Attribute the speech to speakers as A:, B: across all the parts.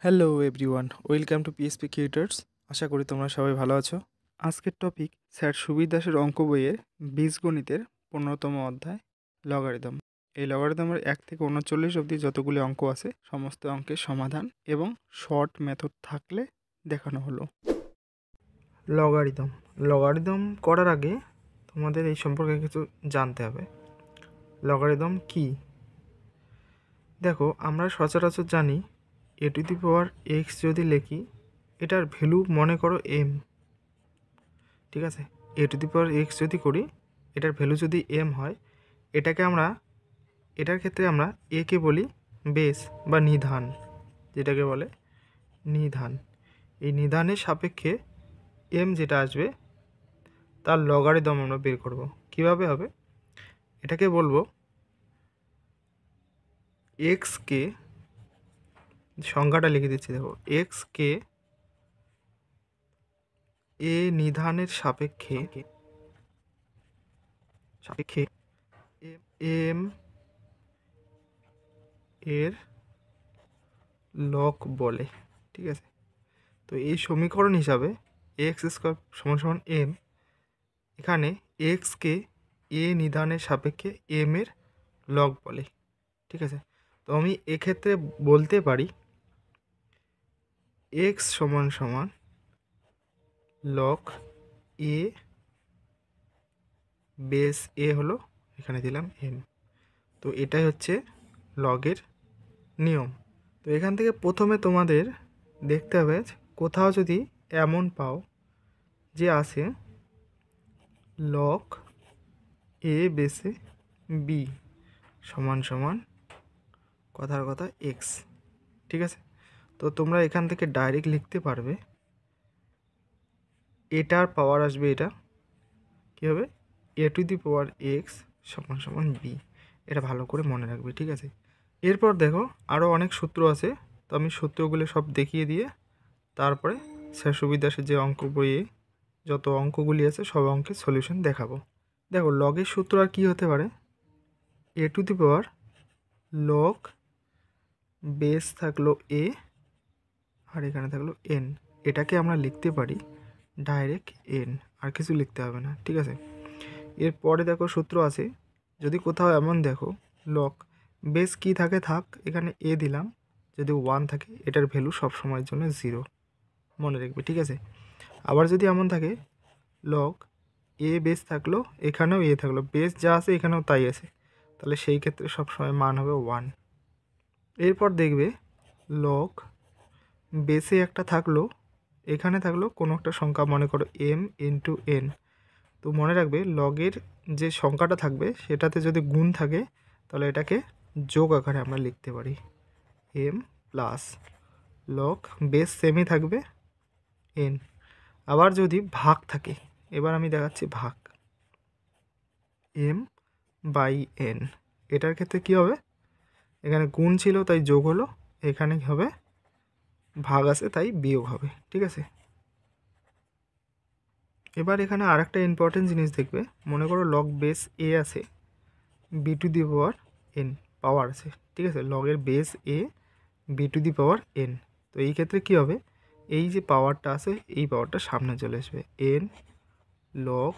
A: Hello everyone, welcome to PSP creators. আশা করি তোমরা সবাই ভালো আছো। আজকের টপিক স্যার সুবীর দাসের অঙ্ক বইয়ের বীজগণিতের 15তম অধ্যায় লগারিদম। এই লগারিদমের 1 থেকে 39 অবধি যতগুলি অঙ্ক আছে সমস্ত অঙ্কের সমাধান এবং শর্ট মেথড থাকলে দেখানো হলো। লগারিদম লগারিদম করার আগে তোমাদের এই সম্পর্কে কিছু জানতে হবে। লগারিদম কি? দেখো, আমরা সচরাচর জানি এ টু দি পাওয়ার এক্স যদি লিখি, এটার ভ্যালু মনে করো এম। ঠিক আছে, এ টু দি পাওয়ার এক্স যদি করি, এটার ভ্যালু যদি এম হয়, এটার ক্ষেত্রে আমরা একে বলি বেস বা নিধান, যেটাকে বলে নিধান। এই নিধানের সাপেক্ষে এম যেটা আসবে তার লগারিদম আমরা বের করব। কিভাবে হবে? এটাকে বলবো এক্সকে, সংখ্যাটা লিখে দিচ্ছি, দেখো, এক্সকে এ নিধানের সাপেক্ষে এম এর লগ বলে। ঠিক আছে, তো এই সমীকরণ হিসাবে এক্স স্কোয়ার সমান সমান এম, এখানে এক্সকে এ নিধানের সাপেক্ষে এম এর লগ বলে। ঠিক আছে, তো আমি এক্ষেত্রে বলতে পারি এক্স সমান সমান লগ এ বেস এ হলো, এখানে দিলাম এম। তো এটাই হচ্ছে লগের নিয়ম। তো এখান থেকে প্রথমে তোমাদের দেখতে হবে, কোথাও যদি এমন পাও যে আছে লগ এ বেসে বি সমান সমান কথার কথা এক্স। ঠিক আছে, তো তোমরা এখান থেকে ডাইরেক্ট লিখতে পারবে, এটার পাওয়ার আসবে, এটা কী হবে, এ টু দি পাওয়ার এক্স সমান সমান বি। এটা ভালো করে মনে রাখবে। ঠিক আছে, এরপর দেখো আরও অনেক সূত্র আছে, তো আমি সূত্রগুলো সব দেখিয়ে দিয়ে তারপরে স্যার সুবীর দাসের যে অঙ্ক বইয়ে যত অঙ্কগুলি আছে সব অঙ্কের সলিউশন দেখাবো। দেখো, লগের সূত্র আর কী হতে পারে, a to the power log base থাকলো এ আর এখানে থাকলো এন, এটাকে আমরা লিখতে পারি ডাইরেক্ট এন, আর কিছু লিখতে হবে না। ঠিক আছে, এরপরে দেখো সূত্র আছে, যদি কোথাও এমন দেখো লগ বেস কি থাকে থাক, এখানে এ দিলাম, যদি 1 থাকে এটার ভ্যালু সব সময়ের জন্য 0, মনে রাখবে। ঠিক আছে, আবার যদি এমন থাকে লগ এ বেস থাকলো, এখানেও এ থাকলো, বেস যা আছে এখানেও তাই আছে, তাহলে সেই ক্ষেত্রে সবসময় মান হবে 1। এরপর দেখবে লগ বেসে একটা থাকলো, এখানে থাকলো কোনো একটা সংখ্যা, মনে করো এম ইন্টু এন। তো মনে রাখবে লগের যে সংখ্যাটা থাকবে সেটাতে যদি গুণ থাকে তাহলে এটাকে যোগ আকারে আমরা লিখতে পারি, এম প্লাস লগ বেস সেমই থাকবে এন। আবার যদি ভাগ থাকে, এবার আমি দেখাচ্ছি ভাগ, এম বাই এন, এটার ক্ষেত্রে কী হবে, এখানে গুণ ছিল তাই যোগ হলো, এখানে হবে ভাগ আছে তাই বিয়োগ হবে। ঠিক আছে, এবার এখানে আর একটা ইম্পর্টেন্ট জিনিস দেখবে, মনে করো লগ বেস এ আছে, B to the power n power আছে। ঠিক আছে, লগের base a B to the power n, তো এই ক্ষেত্রে কী হবে, এই যে পাওয়ারটা আছে এই পাওয়ারটা সামনে চলে আসবে, n log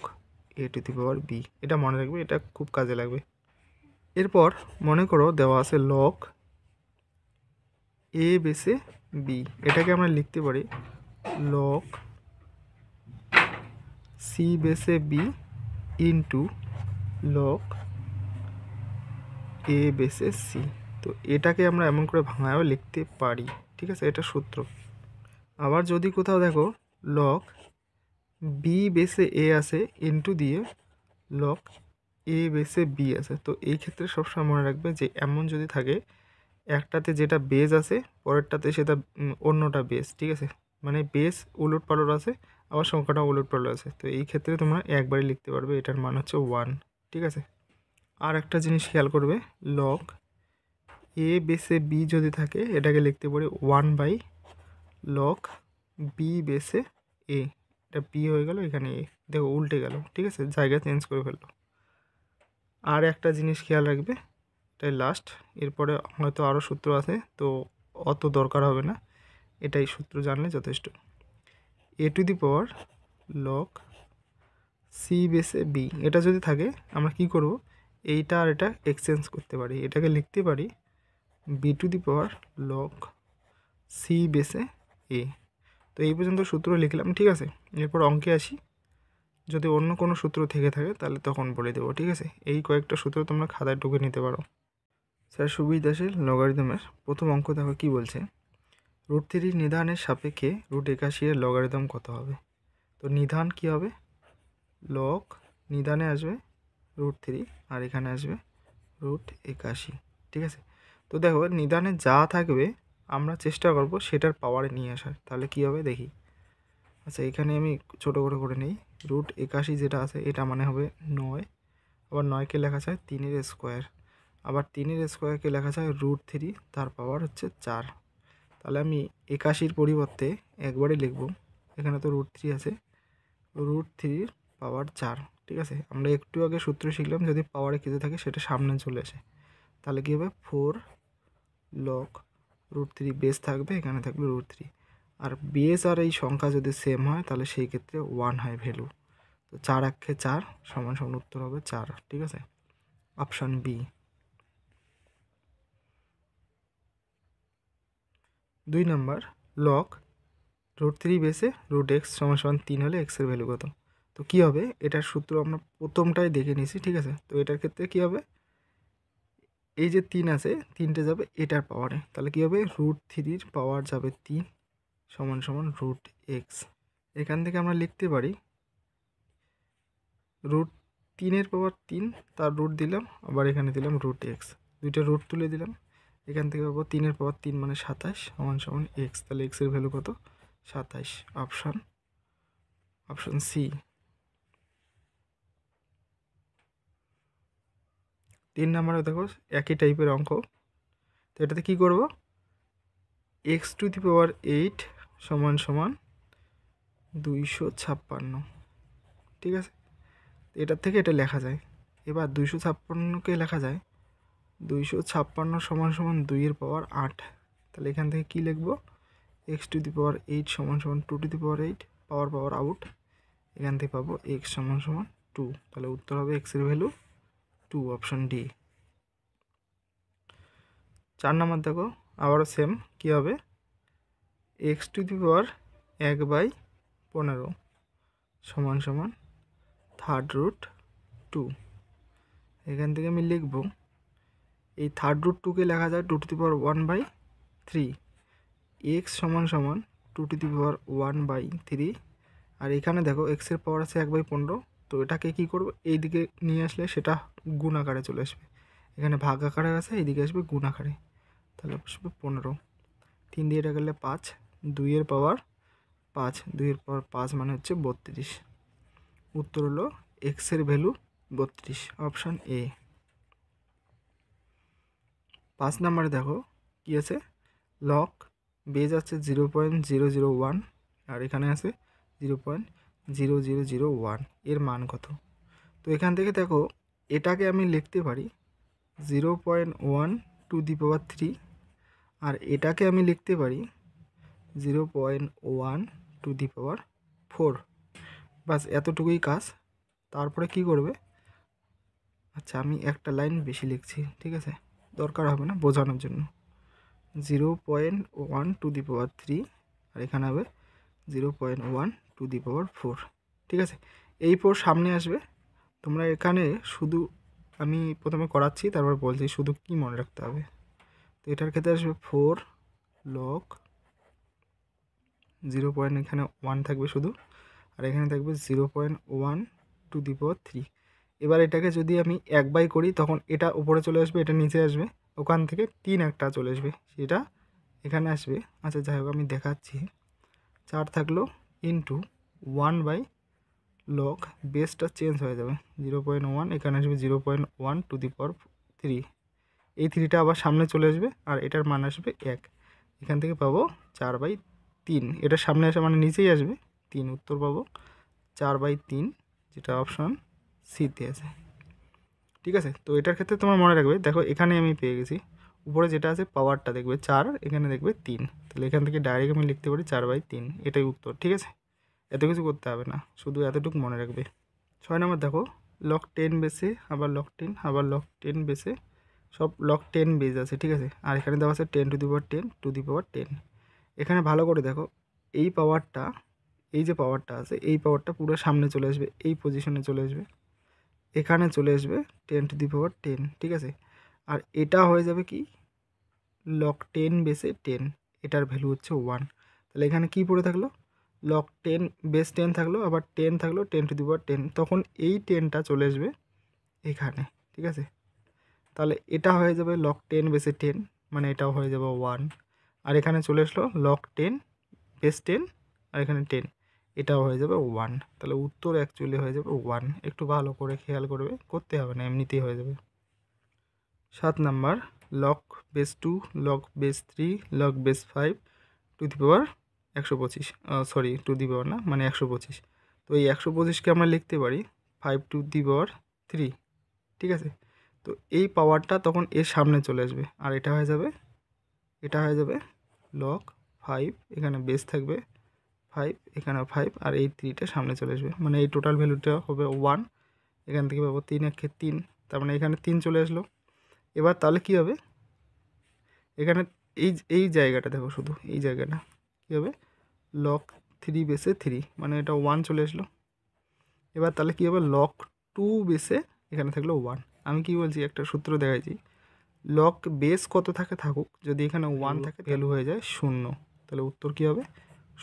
A: a to the power b. এটা মনে রাখবে, এটা খুব কাজে লাগবে। এরপর মনে করো দেওয়া আছে লগ এ বেসে বি, এটাকে আমরা লিখতে পারি লগ সি বেসে বি ইন্টু লগ এ বেসে সি। তো এটাকে আমরা এমন করে ভাঙায়ও লিখতে পারি। ঠিক আছে, এটা সূত্র। আবার যদি কোথাও দেখো লগ বি বেসে এ আছে ইন্টু দিয়ে লগ এ বেসে বি আছে, তো এই ক্ষেত্রে সবসময় মনে রাখবে যে এমন যদি থাকে একটাতে যেটা বেস আছে পরেরটাতে সেটা অন্যটা বেস। ঠিক আছে, মানে বেস উলট পালট আছে, আবার সংখ্যাটা উলট পালট আছে, তো এই ক্ষেত্রে তোমরা একবারই লিখতে পারবে, এটার মান হচ্ছে 1। ঠিক আছে, আর একটা জিনিস খেয়াল করবে, লগ এ বেসে বি যদি থাকে এটাকে লিখতে পারি 1 বাই লগ বি বেসে এ, এটা বি হয়ে গেল, এখানে এ, দেখো উল্টে গেল। ঠিক আছে, জায়গা চেঞ্জ করে ফেললো। আর একটা জিনিস খেয়াল রাখবে, এটাই লাস্ট, এরপরে হয়তো আরও সূত্র আছে তো অত দরকার হবে না। এটাই সূত্র জানলে যথেষ্ট। A to the power log C বেসে বি, এটা যদি থাকে আমরা কি করব, এইটা আর এটা এক্সচেঞ্জ করতে পারি, এটাকে লিখতে পারি b to the power log C বেসে এ। তো এই পর্যন্ত সূত্র লিখলাম, ঠিক আছে। এরপর অঙ্কে আসি, যদি অন্য কোনো সূত্র থেকে থাকে তাহলে তখন বলে দেবো, ঠিক আছে। এই কয়েকটা সূত্র তোমরা খাতায় টুকে নিতে পারো। স্যার সুবিধাশীল লগারিদমের প্রথম অঙ্ক দেখো কি বলছে, √3 নিধানের সাপেক্ষে √81 এর লগারিদম কত হবে। তো নিধান কি হবে, লগ নিধানে আসবে √3 আর এখানে আসবে √81, ঠিক আছে। তো দেখো নিধানে যা থাকবে আমরা চেষ্টা করব সেটার পাওয়ারে নিয়ে আসার, তাহলে কি হবে দেখি। আচ্ছা এখানে আমি ছোটো করে নিই, √81 যেটা আছে এটা মানে হবে 9, আবার 9কে লেখা যায় 3-এর স্কোয়ার, আবার 3-এর স্কোয়ারকে লেখা যায় √3 তার পাওয়ার হচ্ছে 4। তাহলে আমি 81-র পরিবর্তে একবারে লিখব, এখানে তো √3 আছে, √3 পাওয়ার 4, ঠিক আছে। আমরা একটু আগে সূত্র শিখলাম যদি পাওয়ারে কিছু থাকে সেটা সামনে চলে আসে, তাহলে কী হবে 4 লগ √3 বেস থাকবে, এখানে থাকবে √3, আর বেস আর এই সংখ্যা যদি সেম হয় তাহলে সেই ক্ষেত্রে 1 হয় ভ্যালু। তো 4 একে 4 সমান সমান উত্তর হবে 4, ঠিক আছে, অপশান বি। 2 নম্বর, লগ √3 বেসে √x সমান সমান 3 হলে এক্সের ভ্যালু কত। তো কী হবে, এটার সূত্র আমরা প্রথমটাই দেখে নিয়েছি, ঠিক আছে। তো এটার ক্ষেত্রে কী হবে, এই যে 3 আছে 3টে যাবে এটার পাওয়ারে, তাহলে কী হবে √3-র পাওয়ার যাবে 3 সমান সমান √x। এখান থেকে আমরা লিখতে পারি √3-এর পাওয়ার 3 তার রুট দিলাম, আবার এখানে দিলাম √x, দুইটা রুট তুলে দিলাম, এখান থেকে পাবো 3-এর পাওয়ার 3 মানে 27 সমান সমান x, তাহলে x এর ভ্যালু কত 27, অপশান সি। 3 নম্বরে দেখো একই টাইপের অঙ্ক, তো এটাতে কী করব, x⁸ সমান সমান 256, ঠিক আছে। এটার থেকে এটা লেখা যায়, এবার 256কে লেখা যায় 256 সমান সমান 2-এর পাওয়ার 8, তাহলে এখান থেকে কী লিখব, x⁸ সমান সমান 2⁸ পাওয়ার আউট, এখান থেকে পাবো x সমান সমান 2, তাহলে উত্তর হবে x এর ভ্যালু 2, অপশান ডি। 4 নম্বর দেখো আবারও সেম, কী হবে, x⁻1/15 সমান সমান 3√2, এখান থেকে আমি লিখব এই 3√2কে লেখা যায় 2⁻1/3, x সমান সমান 2⁻1/3, আর এখানে দেখো এক্সের পাওয়ার আছে 1/15, তো এটাকে কী করব, এই দিকে নিয়ে আসলে সেটা গুণ আকারে চলে আসবে, এখানে ভাগ আকারে আছে এইদিকে আসবে গুণ আকারে, তাহলে আসবে 15, 3 দিয়ে এটা গেলে 5, 2-এর পাওয়ার 5, 2-এর পাওয়ার 5 মানে হচ্ছে 32, উত্তর হলো এক্সের ভ্যালু 32, অপশান এ। 5 নম্বরে দেখো কী আছে, লগ বেজ আছে 0.001 আর এখানে আছে 0.0001, এর মান কত। তো এখান থেকে দেখো এটাকে আমি লিখতে পারি 0.1⁻3 আর এটাকে আমি লিখতে পারি 0.1⁻4, বাস এতটুকুই কাজ। তারপরে কি করবে, আচ্ছা আমি একটা লাইন বেশি লিখছি, ঠিক আছে, দরকার হবে না বোঝানোর জন্য, 0.1⁻3 আর এখানে হবে 0.1⁻4, ঠিক আছে। এই 4 সামনে আসবে, তোমরা এখানে শুধু আমি প্রথমে করাচ্ছি তারপর বলছি শুধু কি মনে রাখতে হবে। তো এটার ক্ষেত্রে আসবে 4 লগ 0. এখানে 1 থাকবে শুধু, আর এখানে থাকবে 0.1⁻3। এবার এটাকে যদি আমি 1/, করি তখন এটা উপরে চলে আসবে, এটা নিচে আসবে, ওখান থেকে 3 একটা চলে আসবে, সেটা এখানে আসবে। আচ্ছা যাই হোক আমি দেখাচ্ছি, 4 থাকলো ইন্টু 1/, লগ বেসটা চেঞ্জ হয়ে যাবে 0.1, এখানে আসবে 0.1⁻3, এই 3টা আবার সামনে চলে আসবে আর এটার মান আসবে 1, এখান থেকে পাবো 4/3, এটা সামনে আসে মানে নিচেই আসবে 3, উত্তর পাবো 4/3, যেটা অপশান সিতে আছে, ঠিক আছে। তো এটার ক্ষেত্রে তোমার মনে রাখবে, দেখো এখানে আমি পেয়ে গেছি উপরে যেটা আছে পাওয়ারটা দেখবে 4, এখানে দেখবে 3, তাহলে এখান থেকে ডাইরেক্ট আমি লিখতে পারি 4/3, এটাই উত্তর। ঠিক আছে, এত কিছু করতে হবে না, শুধু এতটুকু মনে রাখবে। 6 নম্বর দেখো, লগ 10 বেসে আবার লগ 10 আবার লগ 10 বেসে, সব লগ 10 বেস আছে। ঠিক আছে, আর এখানে দেওয়া আছে 10^10 এখানে ভালো করে দেখো, এই পাওয়ারটা, এই যে পাওয়ারটা আছে, এই পাওয়ারটা পুরো সামনে চলে আসবে, এই পজিশনে চলে আসবে, এখানে চলে আসবে 10^10। ঠিক আছে, আর এটা হয়ে যাবে কি লগ 10 বেসে 10, এটার ভ্যালু হচ্ছে 1। তাহলে এখানে কি পড়ে থাকলো, লগ 10 বেস 10 থাকলো, আবার 10 থাকলো 10^10, তখন এই 10টা চলে আসবে এখানে। ঠিক আছে, তাহলে এটা হয়ে যাবে লগ 10 বেসে 10, মানে এটাও হয়ে যাবে 1, আর এখানে চলে আসলো লগ 10 বেস 10, আর এখানে 10, এটাও হয়ে যাবে 1। তাহলে উত্তর অ্যাকচুয়ালি হয়ে যাবে 1। একটু ভালো করে খেয়াল করবে, করতে হবে না, এমনিতেই হয়ে যাবে। 7 number, log base 2 log base 3 log base 5 to the power 125, sorry to the power না, মানে 125। তো এই 125কে আমরা লিখতে পারি 5 টু দি পাওয়ার 3। ঠিক আছে, তো এই পাওয়ারটা তখন এর সামনে চলে আসবে, আর এটা হয়ে যাবে লগ 5, এখানে বেস থাকবে 5, এখানে 5, আর এই 3টা সামনে চলে আসবে, মানে এই টোটাল ভ্যালুটা হবে 1। এখান থেকে পাবো 3 1 3, তার মানে এখানে 3 চলে আসলো। এবার তাহলে কী হবে, এখানে এই জায়গাটা দেখো, শুধু এই জায়গাটা কী হবে, লগ 3 বেসে 3, মানে এটা 1 চলে আসলো। এবার তাহলে কী হবে, লগ 2 বেসে এখানে থাকলো 1। আমি কি বলছি, একটা সূত্র দেখাইছি, লগ বেস কত থাকে থাকুক, যদি এখানে 1 থাকে ভ্যালু হয়ে যায় 0, তাহলে উত্তর কী হবে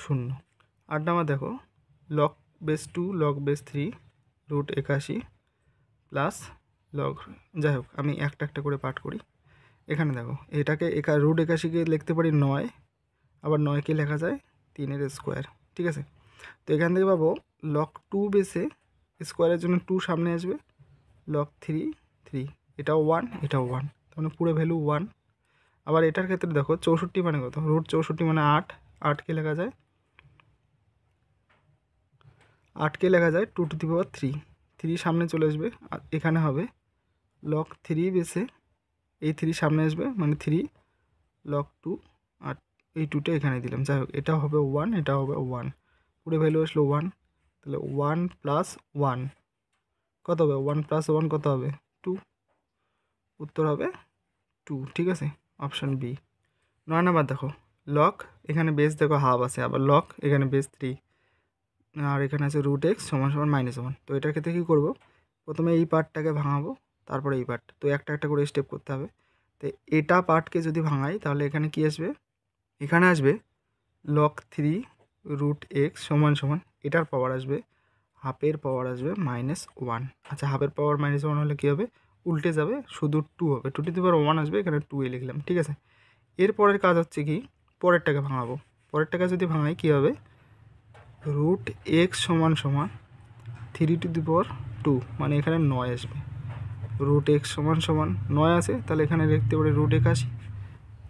A: 0। 8 নাম্বার দেখো, log base 2 log base 3 √81 plus log, যাই হোক আমি একটা একটা করে পাঠ করি। এখানে দেখো, এটাকে √81কে লিখতে পারি 9, আবার 9কে লেখা যায় 3 স্কোয়ার। ঠিক আছে, তো এখান থেকে পাবো লগ 2 বেসে স্কোয়ারের জন্য 2 সামনে আসবে, লগ 3 3, এটাও 1 এটাও 1, তার মানে পুরো ভ্যালু 1। আবার এটার ক্ষেত্রে দেখো 64 মানে কত, √64 মানে 8, 8কে লেখা যায় 2 টু দি পাওয়ার 3, 3 সামনে চলে আসবে, আর এখানে হবে লগ 3 বেসে এই 3 সামনে আসবে, মানে 3 লগ 2, আর এই 2টা এখানে দিলাম। যাই হোক, এটা হবে 1 এটা হবে 1, পুরো ভ্যালু আসলো 1। তাহলে 1 প্লাস 1 কত হবে, 1 প্লাস 1 কত হবে 2, উত্তর হবে 2। ঠিক আছে, অপশান বি। 9 নাম্বার দেখো, লগ এখানে বেস দেখো হাফ আছে, আবার লগ এখানে বেস 3, আর এখানে আছে √x = -1। তো এটার ক্ষেত্রে কী করবো, প্রথমে এই পার্টটাকে ভাঙাবো, তারপরে এই পার্ট, তো একটা একটা করে স্টেপ করতে হবে। তো এটা পার্টকে যদি ভাঙাই, তাহলে এখানে কি আসবে, এখানে আসবে লগ 3 √x = এটার পাওয়ার আসবে, হাফের পাওয়ার আসবে -1। আচ্ছা, হাফের পাওয়ার -1 হলে কী হবে, উল্টে যাবে, শুধু 2 হবে, 2 টু দি পাওয়ার 1 আসবে, এখানে 2 লিখলাম। ঠিক আছে, এরপরের কাজ হচ্ছে কি, পরেরটাকে ভাঙাবো। পরেরটাকে যদি ভাঙাই কী হবে, √x = 3 টু দি পাওয়ার 2, মানে এখানে 9 আসবে। √x = 9 আছে, তাহলে এখানে লিখতে পারি √81,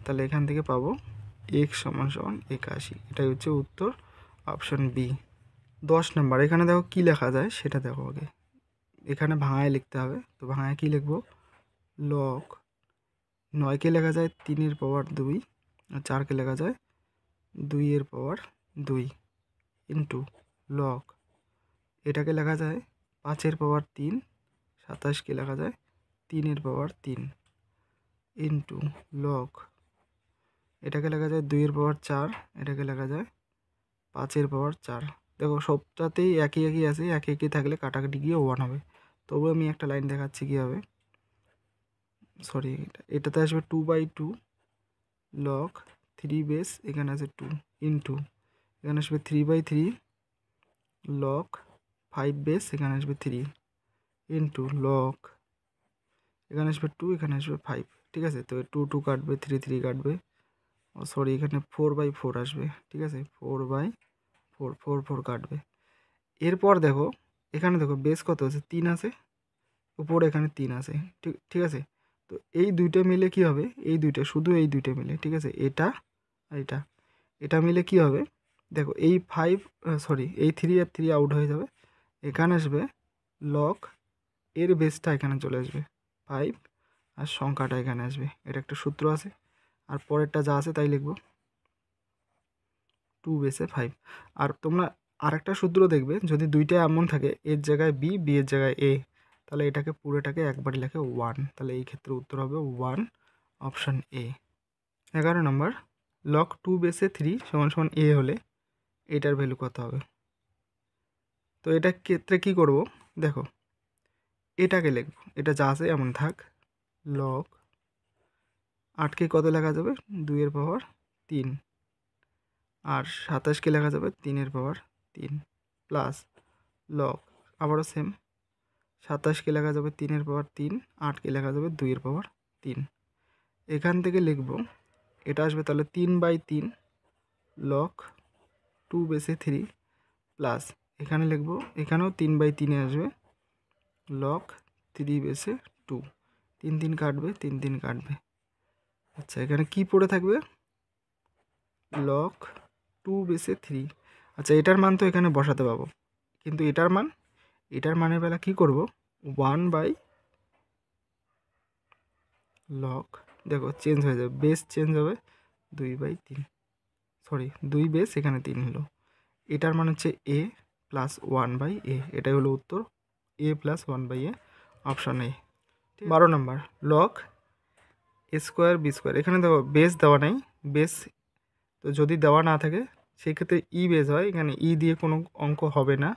A: তাহলে এখান থেকে পাবো x = 81। এটাই হচ্ছে উত্তর, অপশান বি। 10 নাম্বার, এখানে দেখো কী লেখা যায় সেটা দেখো আগে। এখানে ভাঙায় লিখতে হবে, তো ভাঙায় কী লিখবো, লগ 9কে লেখা যায় 3 পাওয়ার 2, আর 4কে লেখা যায় 2 পাওয়ার 2 ইন্টু লগ, এটাকে লেখা যায় 5 পাওয়ার 3, 27কে লেখা যায় 3 পাওয়ার 3 ইন্টু লগ, এটাকে লেখা যায় 2 পাওয়ার 4, এটাকে লেখা যায় 5 পাওয়ার 4। দেখো সবটাতেই একই একই আছে, একই একই থাকলে কাটাকাটি গিয়ে 1 হবে। তবু আমি একটা লাইন দেখাচ্ছি কী হবে, সরি এটাতে আসবে 2/2 লগ 3 বেস, এখানে আছে 2 ইন্টু, এখানে আসবে 3/3 লগ 5 বেস, এখানে আসবে 3 ইন্টু লগ, এখানে আসবে 2 এখানে আসবে 5। ঠিক আছে, তো 2 2 কাটবে, 3 3 কাটবে, সরি এখানে 4/4 আসবে। ঠিক আছে, 4/4 4 4 কাটবে। এরপর দেখো, এখানে দেখো বেস কত আছে, 3 আছে, উপরে এখানে 3 আছে। ঠিক আছে, তো এই দুইটা মিলে কি হবে, এই দুইটা, শুধু এই দুইটা মিলে, ঠিক আছে, এটা আর এটা মিলে কি হবে, দেখো এই 5, সরি এই 3 আর 3 আউট হয়ে যাবে, এখানে আসবে লগ, এর বেসটা এখানে চলে আসবে 5, আর সংখ্যাটা এখানে আসবে। এটা একটা সূত্র আছে। আর পরেরটা যা আছে তাই লিখব, 2 বেসে 5। আর তোমরা আরেকটা সূত্র দেখবে, যদি দুইটা এমন থাকে এর জায়গায় বি, বি এর জায়গায় এ, তাহলে এটাকে পুরোটাকে একবারই লেখে 1। তাহলে এই ক্ষেত্রে উত্তর হবে 1, অপশান এ। 11 নম্বর, লগ 2 বেসে 3 সমান সমান এ হলে এটার ভ্যালু কত হবে? তো এটার ক্ষেত্রে কি করব, দেখো এটাকে লিখব, এটা যা আছে এমন থাক। লগ 8কে কত লেখা যাবে? 2 এর পাওয়ার 3। আর 27কে লেখা যাবে 3 এর পাওয়ার 3 প্লাস লগ আবারও সেম, 27কে লেখা যাবে 3 এর পাওয়ার 3, 8কে লেখা যাবে 2 এর পাওয়ার 3। এখান থেকে লিখব, এটা আসবে তাহলে 3/3 লগ 2 বেসে 3 প্লাস এখানে লিখব, এখানেও 3/3 আসবে লগ 3 বেসে 2। 3 3 কাটবে, 3 3 কাটবে। আচ্ছা, এখানে কি পড়ে থাকবে? লগ 2 বেসে 3। আচ্ছা, এটার মান তো এখানে বসাতে পাবো, কিন্তু এটার মানের বেলা কি করব? 1 বাই লগ, দেখো চেঞ্জ হয়ে যাবে, বেস চেঞ্জ হবে, 2/3, সরি 2 বেস এখানে 3 হলো। এটার মান হচ্ছে এ প্লাস 1/a, এটাই হলো উত্তর, a plus 1/a, option a. 12 number, log a square B square. এখানে দেখো বেস দেওয়া নাই, বেস তো যদি দেওয়া না থাকে সেক্ষেত্রে ই বেস হয়, এখানে ই দিয়ে কোনো অঙ্ক হবে না,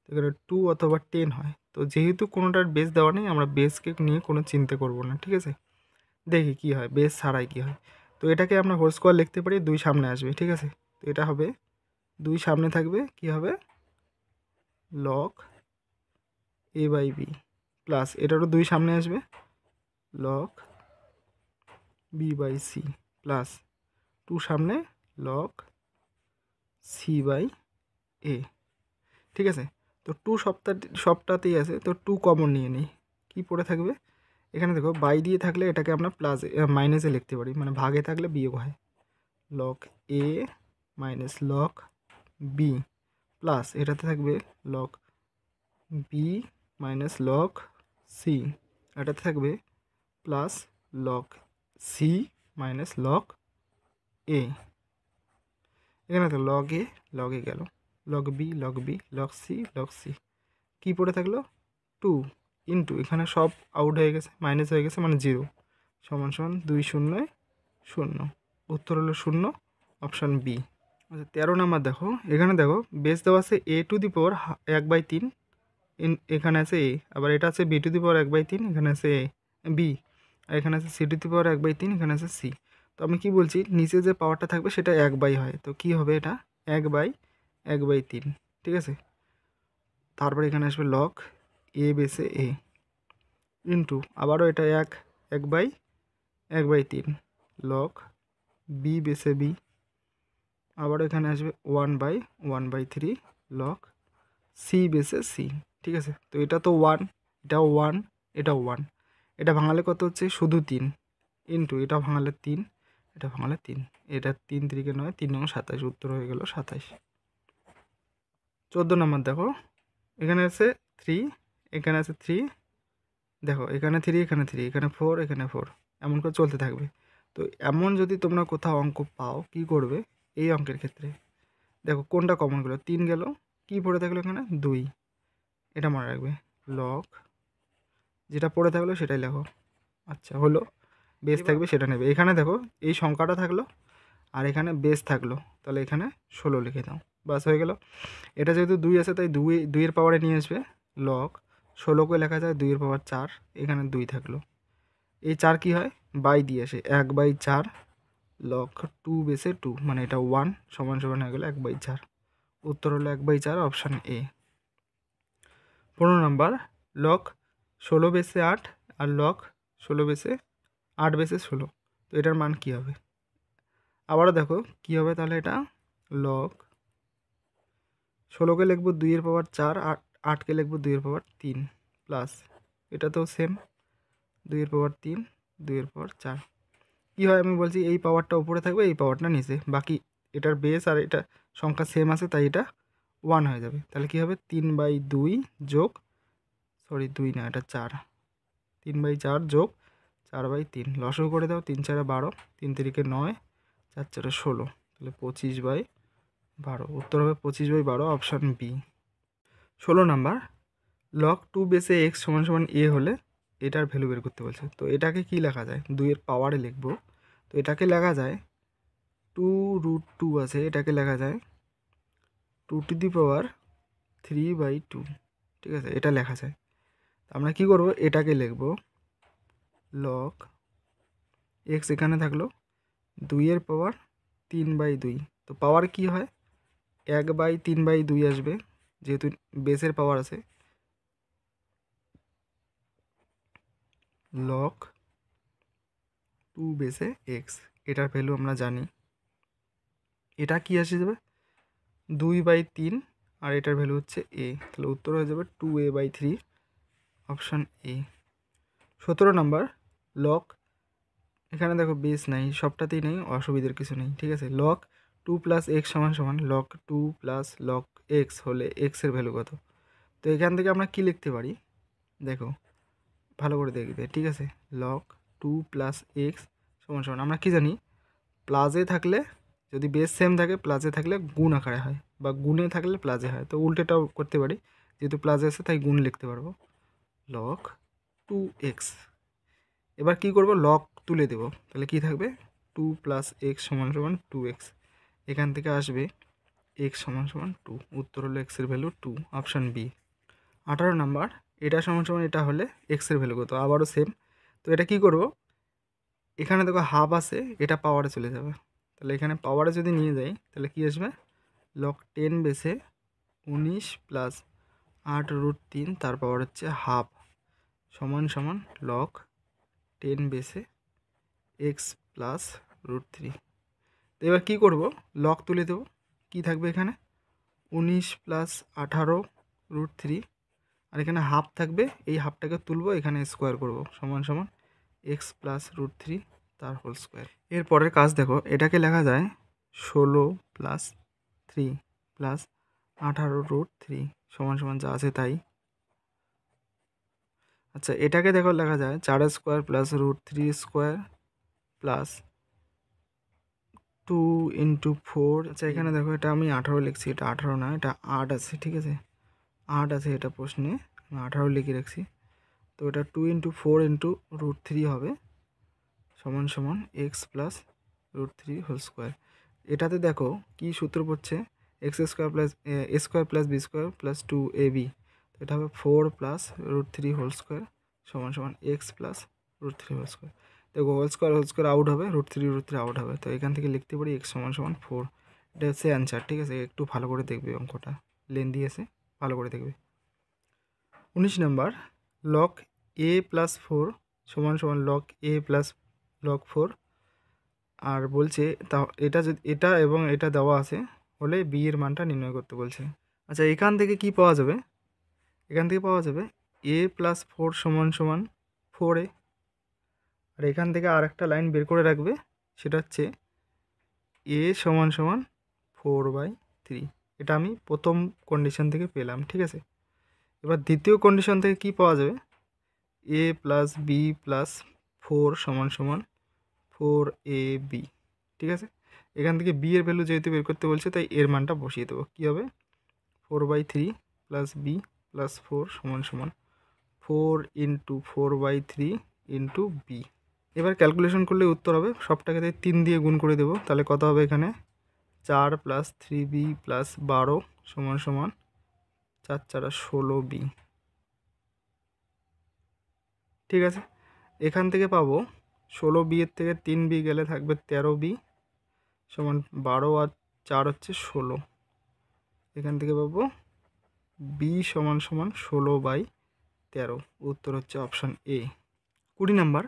A: এখানে 2 অথবা 10 হয়। তো যেহেতু কোনোটার বেস দেওয়া নেই, আমরা বেসকে নিয়ে কোনো চিন্তা করব না, ঠিক আছে। দেখি কি হয়, বেস ছাড়াই কি হয়। তো এটাকে আমরা হোল স্কোয়ার লিখতে পারি, 2 সামনে আসবে, ঠিক আছে। তো এটা হবে 2 সামনে থাকবে, কি হবে? Log a by b plus এটারও 2 সামনে আসবে, log b by c plus 2 সামনে লগ সি বাই এ, ঠিক আছে। তো 2 সবটাতেই আছে, তো 2 কমন নিয়ে নিই, কী পড়ে থাকবে? এখানে দেখো বাই দিয়ে থাকলে এটাকে আমরা প্লাসে মাইনাসে লিখতে পারি, মানে ভাগে থাকলে বিয়োগ হয়, log a minus log B plus এটাতে থাকবে log B minus log C, এটাতে থাকবে plus log C minus log a. এখানে তো লগ এ গেল, লগ বি লগ সি, কী পড়ে থাকলো? 2 ইন্টু এখানে সব আউট হয়ে গেছে, মাইনাস হয়ে গেছে, মানে 0 সমান সমান 2 0 0, উত্তর হলো 0, অপশান বি। আচ্ছা, 13 নাম্বার দেখো, এখানে দেখো বেস দেওয়া আছে a টু দি পাওয়ার 1/3, এখানে আছে এ, আবার এটা আছে b টু দি পাওয়ার 1/3, এখানে আছে বি, আর এখানে আছে সি টু দি পাওয়ার 1/3, এখানে আছে সি। তো আমি কি বলছি, নিচে যে পাওয়ারটা থাকবে সেটা 1/, হয়, তো কি হবে এটা? 1/3, ঠিক আছে। তারপরে এখানে আসবে লগ এ বেসে এ ইন্টু আবারও এটা 1/3 লগ বি বেসে বি, আবারও এখানে আসবে 1/3 লগ সি বেসে সি, ঠিক আছে। তো এটা তো 1, এটাও 1, এটাও 1, এটা ভাঙালে কত হচ্ছে? শুধু 3 ইন্টু এটা ভাঙালে 3, এটা ভাঙালে 3, এটা 3 3 9, 3 9 27, উত্তর হয়ে গেল 27। 14 নম্বর দেখো, এখানে আছে 3, এখানে আছে 3, দেখো এখানে 3, এখানে 3, এখানে 4, এখানে 4, এমন করে চলতে থাকবে। তো এমন যদি তোমরা কোথাও অঙ্ক পাও, কি করবে এই অঙ্কের ক্ষেত্রে? দেখো কোনটা কমন গেল? 3 গেল, কি পড়ে থাকলো এখানে? 2, এটা মনে রাখবে, লগ যেটা পড়ে থাকলো সেটাই লেখো। আচ্ছা, হলো, বেস থাকবে সেটা নেবে। এখানে দেখো এই সংখ্যাটা থাকলো আর এখানে বেস থাকলো, তাহলে এখানে 16 লিখে দাও, বাস হয়ে গেল। এটা যেহেতু 2 আছে তাই 2 এর পাওয়ারে নিয়ে আসবে, লগ 16কে লেখা যায় 2 এর পাওয়ার 4, এখানে 2 থাকলো, এই 4 কি হয়? বাই দিয়ে আসে, 1/4 লগ 2 বেসে 2, মানে এটা 1 সমান সমান হয়ে গেলো 1/4, উত্তর হলো 1/4, অপশান এ। 15 নম্বর, লগ 16 বেসে 8 আর লগ 16 বেসে 8 বেসে 16, তো এটার মান কী হবে? আবারও দেখো কী হবে, তাহলে এটা লগ 16কে লিখবো 2 এর পাওয়ার 4, 8কে লিখবো 2 এর পাওয়ার 3 প্লাস এটা তো সেম 2 এর পাওয়ার 3, 2 এর পাওয়ার 4। কী হয় আমি বলছি, এই পাওয়ারটা উপরে থাকবে, এই পাওয়ারটা নিচে, বাকি এটার বেস আর এটা সংখ্যা সেম আছে তাই এটা 1 হয়ে যাবে। তাহলে কী হবে? 3/2 যোগ, সরি 2 না, এটা 4, 3/4 যোগ 4/3, লসও করে দাও, 3 4 12, 3 3 9, 4 4 16, তাহলে 25/12, উত্তর হবে 25/12, অপশান বি। 16 নাম্বার, লগ 2 বেসে x সমান a হলে এটার ভ্যালু বের করতে বলছে। তো এটাকে কি লেখা যায়, 2-এর পাওয়ারে লিখব। তো এটাকে লেখা যায় 2√2 আছে, এটাকে লেখা যায় 2^3/2, ঠিক আছে, এটা লেখা যায়। আমরা কি করব, এটাকে লিখব লগ x, এখানে থাকলো 2-এর পাওয়ার 3/2। তো পাওয়ার কি হয়, 1/3/2 আসবে, যেহেতু বেসের পাওয়ার আছে। লগ 2 বেসে x, এটার ভ্যালু আমরা জানি। এটা কি আসে যাবে 2/3, আর এটার ভ্যালু হচ্ছে a, তাহলে উত্তর হয়ে যাবে 2a/3, option A. 17 number, log, এখানে দেখো বেস নাই, সবটাতেই নেই, অসুবিধার কিছু নেই, ঠিক আছে। লগ 2 + x সমান লগ 2 + লগ x হলে x এর ভ্যালু কত। তো এখান থেকে আমরা কি লিখতে পারি, দেখো ভালো করে দেখবে, ঠিক আছে। লগ 2 + x সমান আমরা কি জানি, প্লাসে থাকলে, যদি বেস সেম থাকে, প্লাসে থাকলে গুণ আকারে হয়, বা গুণে থাকলে প্লাসে হয়। তো উল্টেটাও করতে পারি, যেহেতু প্লাসে আছে তাই গুণ লিখতে পারবো, লগ 2x। এবার কি করব, লগ তুলে দেব, তাহলে কি থাকবে 2 + x সমান 2x, এখান থেকে আসবে x সমান 2, উত্তর হলো x এর ভ্যালু 2, অপশান বি। 18 নাম্বার, এটা সমান এটা হলে x এর ভ্যালু কত, আবারও সেম। তো এটা কি করব, এখানে দেখো হাফ আছে, এটা পাওয়ারে চলে যাবে, তাহলে এখানে পাওয়ারে যদি নিয়ে যাই তাহলে কি আসবে, লগ 10 বেসে 19 + 8√3, তার পাওয়ার হচ্ছে হাফ, সমান লগ 10 বেসে x + √3। তো এবার কী করব, লগ তুলে দেবো, কি থাকবে এখানে 19 + 18√3, আর এখানে হাফ থাকবে, এই হাফটাকে তুলবো, এখানে স্কোয়ার করব, সমান x + √3 তার হোল স্কোয়ার। এর পরের কাজ দেখো, এটাকে লেখা যায় 16 + 3 + 18√3 সমান যা আছে তাই। আচ্ছা, এটাকে দেখো লেখা যায় 4 স্কোয়ার + √3 স্কোয়ার প্লাস 2 × 4। আচ্ছা, এখানে দেখো এটা আমি 18 লিখছি, এটা 18 না, এটা 8 আছে, ঠিক আছে, 8 আছে এটা প্রশ্নে, আমি 18 লিখে রাখছি। তো এটা 2 × 4 × √3 হবে, সমান x + √3 হোল স্কোয়ার। এটাতে দেখো কি সূত্র পড়ছে, x² + a² + b² + 2ab, তো এটা হবে 4 + √3 হোল স্কোয়ার সমান x + √3 হোল স্কোয়ার। দেখো হোল স্কোয়ার আউট হবে, √3 আউট হবে, তো এখান থেকে লিখতে পারি x সমান 4। এটা হচ্ছে অ্যান্সার, ঠিক আছে। একটু ভালো করে দেখবে, অঙ্কটা লেন্দি আছে, ভালো করে দেখবে। 19 নাম্বার, লগ a + 4 সমান লগ a + লগ 4, আর বলছে তা এটা যদি এটা এবং এটা দেওয়া আছে হলে বি এর মানটা নির্ণয় করতে বলছে। আচ্ছা, এখান থেকে কি পাওয়া যাবে, এখান থেকে পাওয়া যাবে a + 4 সমান 4a, আর এখান থেকে আর একটা লাইন বের করে রাখবে, সেটা হচ্ছে a সমান 4/3। এটা আমি প্রথম কন্ডিশন থেকে পেলাম, ঠিক আছে। এবার দ্বিতীয় কন্ডিশন থেকে কি পাওয়া যাবে, a + b + 4 সমান 4ab, ঠিক আছে। এখান থেকে বি এর ভ্যালু যেহেতু বের করতে বলছে, তাই এর মানটা বসিয়ে দেবো। কী হবে 4/3 + b + 4 সমান 4 × 4/3 × b। এবার ক্যালকুলেশন করলে উত্তর হবে, সবটাকে 3 দিয়ে গুণ করে দেবো, তাহলে কত হবে এখানে 4 + 3b + 12 সমান 4 4 16b, ঠিক আছে। এখান থেকে পাবো 16b এর থেকে 3b গেলে থাকবে 13b সমান 12, আর 4 হচ্ছে 16, এখান থেকে পাবো বি সমান 16/13, উত্তর হচ্ছে option A. 20 number,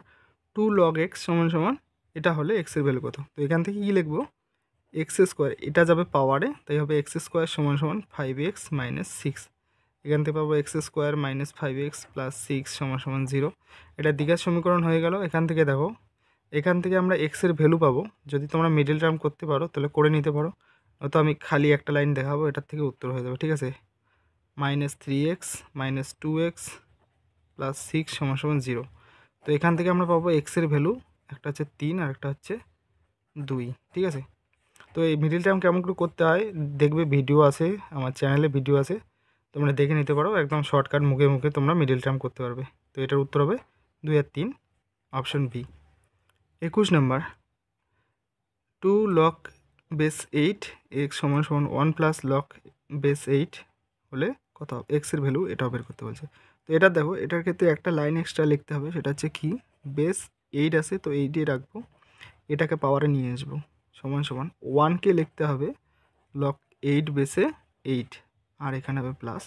A: 2 log x সমান এটা হলে x এর ভ্যালু কত। তো এখান থেকে কী লিখবো, x², এটা যাবে পাওয়ারে, তাই হবে x² সমান 5x - 6, এখান থেকে পাবো x² - 5x + 6 সমান 0। এটা দ্বিঘাত সমীকরণ হয়ে গেল। এখান থেকে দেখো, এখান থেকে আমরা x এর ভ্যালু পাবো, যদি তোমরা মিডল টার্ম করতে পারো তাহলে করে নিতে পারো, তো আমি খালি একটা লাইন দেখাবো, এটার থেকে উত্তর হয়ে যাবে, ঠিক আছে। -3x - 2x + 6 সমান 0। তো এখান থেকে আমরা পাবো এক্সের ভ্যালু, একটা হচ্ছে 3 আর একটা হচ্ছে 2, ঠিক আছে। তো এই মিডিল টার্ম কেমন করে করতে হয় দেখবে, ভিডিও আছে আমার চ্যানেলে, ভিডিও আছে, তোমরা দেখে নিতে পারো, একদম শর্টকাট মুখে মুখে তোমরা মিডিল টার্ম করতে পারবে। তো এটার উত্তর হবে 2 আর 3, অপশন বি। 21 নম্বর, 2 log বেস 8 এক্স সমান সমান 1 প্লাস লক বেস 8 হলে কত হবে, এক্সের ভ্যালু এটাও বের করতে বলছে। তো এটা দেখো, এটার ক্ষেত্রে একটা লাইন এক্সট্রা লিখতে হবে, সেটা হচ্ছে কি, বেস 8 আছে তো 8 রাখবো, এটাকে পাওয়ারে নিয়ে আসবো, সমান সমান 1কে লিখতে হবে লক 8 বেসে 8, আর এখানে হবে প্লাস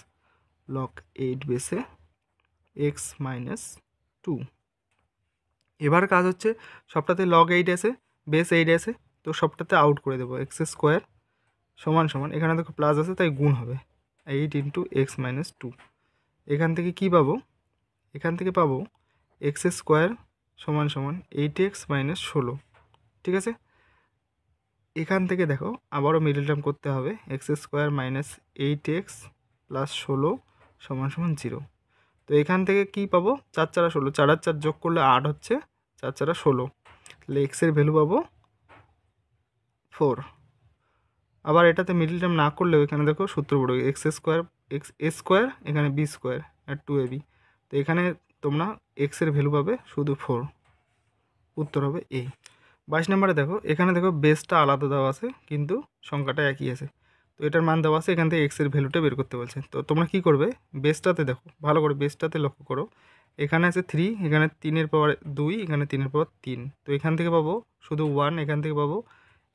A: লক 8 বেসে এক্স মাইনাস 2। এবার কাজ হচ্ছে, সবটাতে লগ 8 আছে, বেস 8 আছে, তো সবটাতে আউট করে দেবো, এক্স স্কোয়ার সমান সমান, এখানে দেখো প্লাস আছে তাই গুণ হবে 8 ইন্টু এক্স মাইনাস 2। এখান থেকে কী পাবো, এখান থেকে পাবো এক্স স্কোয়ার সমান সমান 8x মাইনাস 16, ঠিক আছে। এখান থেকে দেখো আবারও মিডল টার্ম করতে হবে, x square minus 8x plus 16 সমান সমান 0। তো এখান থেকে কি পাবো, 4 4 16, 4 আর 4 যোগ করলে 8 হচ্ছে, 4 4 16, তাহলে এক্সের ভ্যালু পাবো 4। আবার এটাতে মিডল টার্ম না করলেও এখানে দেখো সূত্র পড়বে, এক্স স্কোয়ার এক্স এ স্কোয়ার, এখানে বি স্কোয়ার আর 2ab, তো এখানে তোমরা এক্সের ভ্যালু পাবে শুধু 4, উত্তর হবে এ। 22 নম্বরে দেখো, এখানে দেখো বেসটা আলাদা দেওয়া আছে কিন্তু সংখ্যাটা একই আছে, তো এটার মান দেওয়া আছে, এখান থেকে এক্সের ভ্যালুটা বের করতে বলছে। তো তোমরা কি করবে, বেসটাতে দেখো ভালো করে, বেসটাতে লক্ষ্য করো, এখানে আছে 3, এখানে 3 পাওয়ার 2, এখানে 3 পাওয়ার 3, তো এখান থেকে পাবো শুধু 1, এখান থেকে পাবো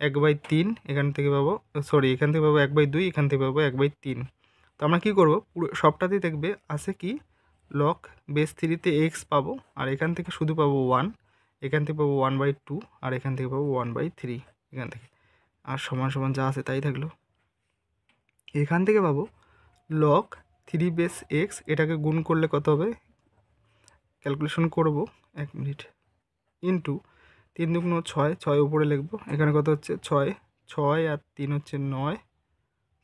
A: 1/3, এখান থেকে পাবো সরি এখান থেকে পাবো 1/2, এখান থেকে পাবো 1/3। তো আমরা কী করবো, পুরো সবটাতেই দেখবে আছে কি লক বেস 3তে এক্স পাবো, আর এখান থেকে শুধু পাবো 1, এখান থেকে পাবো 1/2, আর এখান থেকে পাবো 1/3, এখান থেকে, আর সমান সমান যা আছে তাই থাকলো। এখান থেকে পাবো লক 3 বেস এক্স, এটাকে গুণ করলে কত হবে, ক্যালকুলেশন করব 1 মিনিট, ইন্টু 3 দুগুণ 6, 6 উপরে লিখবো, এখানে কত হচ্ছে 6, 6 আর 3 হচ্ছে 9,